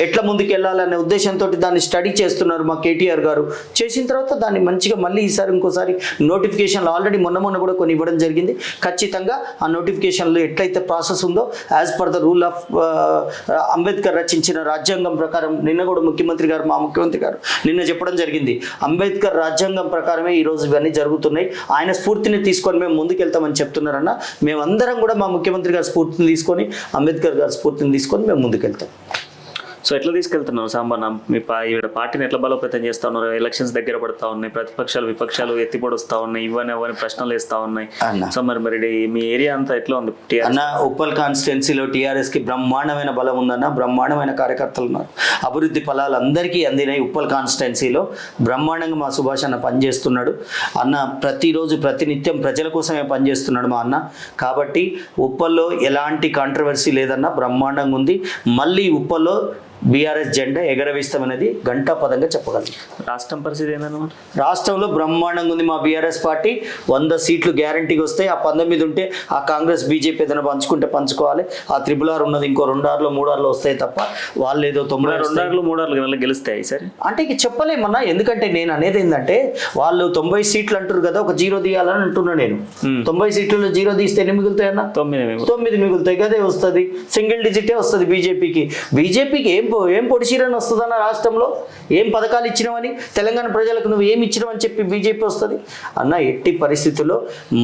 ఎట్లా ముందుకు వెళ్ళాలనే ఉద్దేశంతో దాన్ని స్టడీ చేస్తున్నారు మా కేటీఆర్ గారు. చేసిన తర్వాత దాన్ని మంచిగా మళ్ళీ ఇంకోసారి నోటిఫికేషన్లు ఆల్రెడీ మొన్న కూడా కొన్ని ఇవ్వడం జరిగింది. ఖచ్చితంగా ఆ నోటిఫికేషన్లో ఎట్లయితే ప్రాసెస్ ఉందో as per the rule of Ambedkar రచించిన రాజ్యాంగం ప్రకారం, నిన్న కూడా మా ముఖ్యమంత్రి గారు నిన్న చెప్పడం జరిగింది, అంబేద్కర్ రాజ్యాంగం ప్రకారమే ఈరోజు ఇవన్నీ జరుగుతున్నాయి. ఆయన స్ఫూర్తిని తీసుకొని మేము ముందుకెళ్తామని చెప్తున్నారన్న. మేమందరం కూడా మా ముఖ్యమంత్రి గారి స్ఫూర్తిని తీసుకొని, అంబేద్కర్ గారి స్ఫూర్తిని తీసుకొని మేము ముందుకెళ్తాం. సో ఎట్లా తీసుకెళ్తున్నారు సాంబన్న? మీ పార్టీని ఎట్లా బలోపేతం చేస్తా ఉన్నారు? ఎలక్షన్స్ దగ్గర పడతా ఉన్నాయి, ప్రతిపక్షాలు విపక్షాలు ఎత్తిపొడుస్తా ఉన్నాయి, ఇవన్నీ ప్రశ్నలు వేస్తా ఉన్నాయి. సో మరి మీ ఏరియా అంతా ఎట్లా ఉంది? అన్న ఉప్పల్ కాన్స్టిట్యున్సీలో టీఆర్ఎస్కి బ్రహ్మాండమైన బలం ఉందన్న, బ్రహ్మాండమైన కార్యకర్తలు ఉన్నారు. అభివృద్ధి ఫలాలు అందరికీ అందినాయి. ఉప్పల్ కాన్స్టిట్యున్సీలో బ్రహ్మాండంగా మా సుభాష్ అన్న పనిచేస్తున్నాడు. అన్న ప్రతిరోజు ప్రతినిత్యం ప్రజల కోసమే పనిచేస్తున్నాడు మా అన్న. కాబట్టి ఉప్పల్లో ఎలాంటి కాంట్రవర్సీ లేదన్న, బ్రహ్మాండంగా ఉంది. మళ్ళీ ఉప్పల్లో బీఆర్ఎస్ జెండా ఎగరవేస్తామనేది ఘంటాపదంగా చెప్పగలను. రాష్ట్రం పరిస్థితి ఏందన్నమాట? రాష్ట్రంలో బ్రహ్మాండంగా ఉంది మా బీఆర్ఎస్ పార్టీ. 100 సీట్లు గ్యారంటీగా వస్తాయి. ఆ 19 ఉంటే ఆ కాంగ్రెస్ బీజేపీ ఏదైనా పంచుకుంటే పంచుకోవాలి. ఆ RRR ఉన్నది ఇంకో 2 ఆర్లు 3 ఆర్లు వస్తాయి తప్ప వాళ్ళు ఏదో 90 2 ఆర్లు గెలుస్తాయి సరే. అంటే ఇక చెప్పలేమన్నా. ఎందుకంటే నేను అనేది ఏంటంటే వాళ్ళు 90 సీట్లు అంటారు కదా, ఒక 0 తీయాలని అంటున్నా నేను. 90 సీట్లలో 0 తీస్తే ఎన్ని మిగులుతాయన్నా? 9 మిగులుతాయి. కదే వస్తుంది, సింగిల్ డిజిటే వస్తుంది బీజేపీకి. బీజేపీకి ఏం పొడిచిరని వస్తుందన్న రాష్ట్రంలో? ఏం పథకాలు ఇచ్చినావని, తెలంగాణ ప్రజలకు నువ్వు ఏమి ఇచ్చినావని చెప్పి బీజేపీ వస్తుంది అన్న. ఎట్టి పరిస్థితుల్లో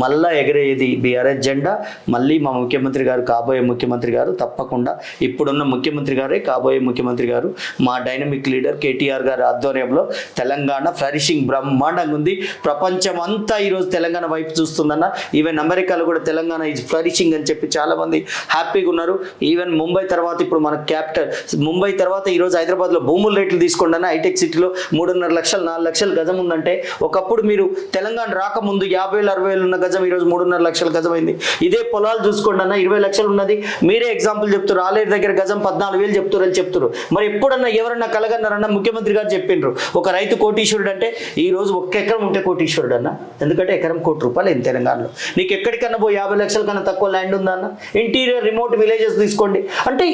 మళ్ళా ఎగరేది బీఆర్ఎస్ జెండా. మళ్ళీ మా ముఖ్యమంత్రి గారు, కాబోయే ముఖ్యమంత్రి గారు తప్పకుండా, ఇప్పుడున్న ముఖ్యమంత్రి గారే కాబోయే ముఖ్యమంత్రి గారు, మా డైనమిక్ లీడర్ కేటీఆర్ గారి ఆధ్వర్యంలో తెలంగాణ ఫ్లరిషింగ్ బ్రహ్మాండంగా ఉంది. ప్రపంచం అంతా ఈరోజు తెలంగాణ వైపు చూస్తుందన్న. ఈవెన్ అమెరికాలో కూడా తెలంగాణ ఈజ్ ఫ్లరిషింగ్ అని చెప్పి చాలామంది హ్యాపీగా ఉన్నారు. ఈవెన్ ముంబై తర్వాత ఇప్పుడు మన క్యాపిటల్ ముంబై తర్వాత ఈరోజు హైదరాబాద్లో భూముల రేట్లు తీసుకోండి అన్న. హైటెక్ సిటీలో 3.5 లక్షలు 4 లక్షల గజం ఉందంటే, ఒకప్పుడు మీరు తెలంగాణ రాకముందు 50,000 60,000 ఉన్న గజం ఈరోజు 3.5 లక్షల గజం అయింది. ఇదే పొలాలు చూసుకోండి అన్న, 20 లక్షలు ఉన్నది. మీరే ఎగ్జాంపుల్ చెప్తారు. ఆలేరు దగ్గర గజం 14,000 చెప్తారు అని చెప్తారు. మరి ఎప్పుడన్నా ఎవరన్నా కలగన్నారన్న? ముఖ్యమంత్రి గారు చెప్పిండ్రు ఒక రైతు కోటీశ్వరుడు అంటే. ఈ రోజు ఒక్క ఎకరం ఉంటే కోటీశ్వరుడు అన్న. ఎందుకంటే ఎకరం ₹1,00,00,000 ఏంటి తెలంగాణలో. నీకు ఎక్కడికన్నా పోయి 50 లక్షల కన్నా తక్కువ ల్యాండ్ ఉందా అన్న? ఇంటీరియర్ రిమోట్ విలేజెస్ తీసుకోండి. అంటే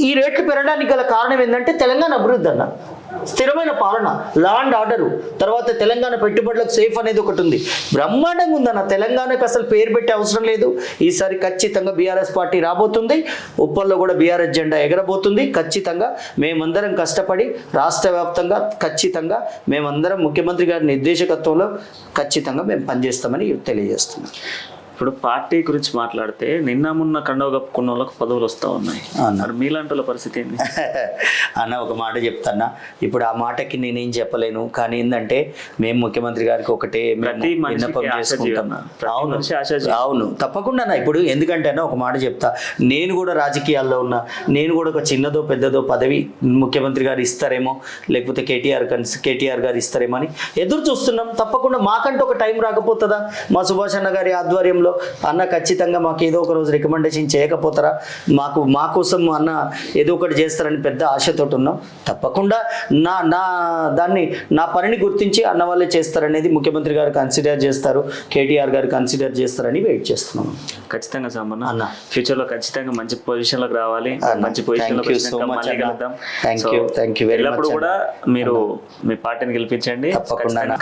ఈ రేట్లు పెరగడానికి గల కారణం ఏంటంటే తెలంగాణ అభివృద్ధి అన్న. స్థిరమైన పాలన, లా అండ్ ఆర్డరు, తర్వాత తెలంగాణ పెట్టుబడులకు సేఫ్ అనేది ఒకటి ఉంది. బ్రహ్మాండంగా ఉందన్న. తెలంగాణకు అసలు పేరు పెట్టే అవసరం లేదు. ఈసారి ఖచ్చితంగా బీఆర్ఎస్ పార్టీ రాబోతుంది. ఉప్పల్లో కూడా బీఆర్ఎస్ జెండా ఎగరబోతుంది. ఖచ్చితంగా మేమందరం కష్టపడి రాష్ట్ర వ్యాప్తంగా ఖచ్చితంగా మేమందరం ముఖ్యమంత్రి గారి నిర్దేశకత్వంలో ఖచ్చితంగా మేము పనిచేస్తామని తెలియజేస్తున్నాం. ఇప్పుడు పార్టీ గురించి మాట్లాడితే నిన్న మొన్న కండవ కప్పుకున్న వాళ్ళకి పదవులు వస్తూ ఉన్నాయి. మరి మీలాంటి వాళ్ళ పరిస్థితి ఏంటి అన్న? ఒక మాట చెప్తాన్నా. ఇప్పుడు ఆ మాటకి నేనేం చెప్పలేను. కానీ ఏంటంటే మేము ముఖ్యమంత్రి గారికి ఒకటే విన్నపం చేసుకుంటాం. అవును తప్పకుండా అన్న. ఇప్పుడు ఎందుకంటే అన్న ఒక మాట చెప్తా. నేను కూడా రాజకీయాల్లో ఉన్నా. నేను కూడా ఒక చిన్నదో పెద్దదో పదవి ముఖ్యమంత్రి గారు ఇస్తారేమో, లేకపోతే కేటీఆర్ గారు ఇస్తారేమో అని ఎదురు చూస్తున్నాం. తప్పకుండా మాకంటూ ఒక టైం రాకపోతుందా? మా సుభాష్ అన్న గారి ఆధ్వర్యంలో అన్న ఖచ్చితంగా మాకు ఏదో ఒక రోజు రికమెండేషన్ చేయకపోతారా? మా కోసం అన్న ఏదో ఒకటి చేస్తారని పెద్ద ఆశతో ఉన్నాం. తప్పకుండా నా పనిని గుర్తించి అన్న వాళ్ళే చేస్తారనేది ముఖ్యమంత్రి గారు కన్సిడర్ చేస్తారు, కేటీఆర్ గారు కన్సిడర్ చేస్తారని వెయిట్ చేస్తున్నాం. ఖచ్చితంగా సామన్న అన్న ఫ్యూచర్ లో ఖచ్చితంగా మంచి పొజిషన్ లోకి రావాలి. మంచి పొజిషన్ లో ఎల్లప్పుడు కూడా మీరు మీ పార్టీని గెలిపించండి.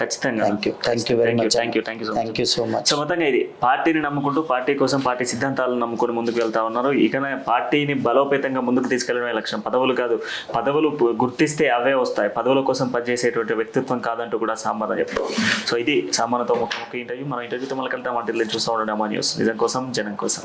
ఖచ్చితంగా. Thank you so much. So మొత్తంగా ఇది పార్టీని నమ్ముకుంటూ పార్టీ కోసం పార్టీ సిద్ధాంతాలను నమ్ముకొని ముందుకు వెళ్తా ఉన్నారు. ఇక పార్టీని బలోపేతంగా ముందుకు తీసుకెళ్లడమే లక్ష్యం. పదవులు కాదు, పదవులు గుర్తిస్తే అవే వస్తాయి. పదవుల కోసం పనిచేసేటువంటి వ్యక్తిత్వం కాదంటూ కూడా సాంబార్ చెప్పారు. సో ఇది సాంబార్తో ముఖ్య ఇంటర్వ్యూ. మనం ఇంటర్వ్యూతో మళ్ళీ వెళ్తాం. వాటిలో చూస్తూ ఉండడం న్యూస్. నిజం కోసం జనం కోసం.